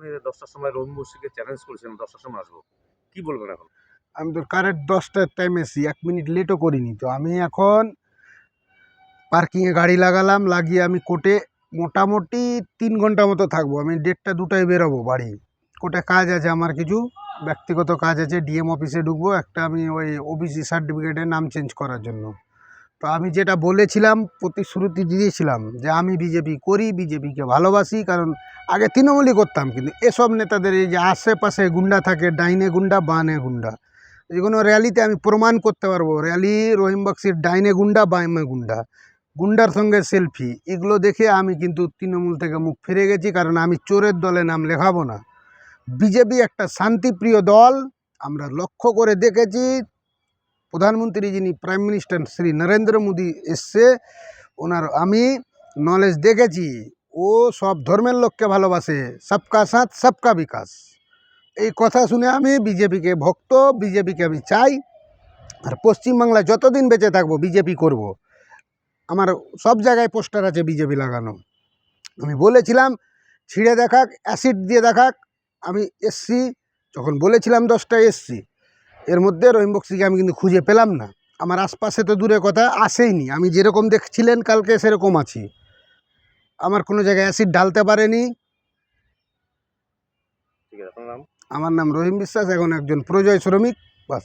আপনি 10টার সময় রহিম বস্তিকে চ্যালেঞ্জ করেছেন 10টার সময় আসবো, কি বলবেন এখন? আমি তো কারেক্ট 10টার টাইম এসেছি, 1 মিনিট লেটও করিনি। তো আমি এখন পার্কিংয়ে গাড়ি লাগালাম, লাগিয়ে আমি কোর্টে মোটামুটি 3 ঘন্টা মতো থাকবো। আমি 1:30-2টায় বেরোবো বাড়ি। কোর্টে কাজ আছে, আমার কিছু ব্যক্তিগত কাজ আছে, ডিএম অফিসে ঢুকবো, একটা আমি ওই ওবিসি সার্টিফিকেটের নাম চেঞ্জ করার জন্য। তো আমি যেটা বলেছিলাম, প্রতিশ্রুতি দিয়েছিলাম যে আমি বিজেপি করি, বিজেপিকে ভালোবাসি, কারণ আগে তৃণমূলই করতাম। কিন্তু এসব নেতাদের এই যে আশেপাশে গুন্ডা থাকে, ডাইনে গুন্ডা বানে গুন্ডা, যে কোনো র্যালিতে আমি প্রমাণ করতে পারবো র্যালি রহিম বক্সির ডাইনে গুন্ডা বামে গুন্ডা, গুন্ডার সঙ্গে সেলফি, এগুলো দেখে আমি কিন্তু তৃণমূল থেকে মুখ ফিরে গেছি। কারণ আমি চোরের দলে নাম লেখাবো না। বিজেপি একটা শান্তিপ্রিয় দল। আমরা লক্ষ্য করে দেখেছি, প্রধানমন্ত্রী যিনি প্রাইম মিনিস্টার শ্রী নরেন্দ্র মোদী এসছে, ওনার আমি নলেজ দেখেছি, ও সব ধর্মের লোককে ভালোবাসে, সবকা সাথ সবকা বিকাশ। এই কথা শুনে আমি বিজেপিকে ভক্ত, বিজেপিকে আমি চাই। আর পশ্চিমবাংলায় যতদিন বেঁচে থাকবো বিজেপি করব। আমার সব জায়গায় পোস্টার আছে বিজেপি লাগানো। আমি বলেছিলাম ছিঁড়ে দেখাক, অ্যাসিড দিয়ে দেখাক। আমি এসছি, যখন বলেছিলাম 10টায় এসছি, এর মধ্যে রহিম বক্সিকে আমি কিন্তু খুঁজে পেলাম না। আমার আশপাশে তো দূরে কথা, আসেইনি। আমি যেরকম দেখছিলেন কালকে সেরকম আছি, আমার কোনো জায়গায় অ্যাসিড ঢালতে পারেনি। ঠিক আছে, আপনার নাম? আমার নাম রহিম বিশ্বাস, এখন একজন প্রজয় শ্রমিক, বাস।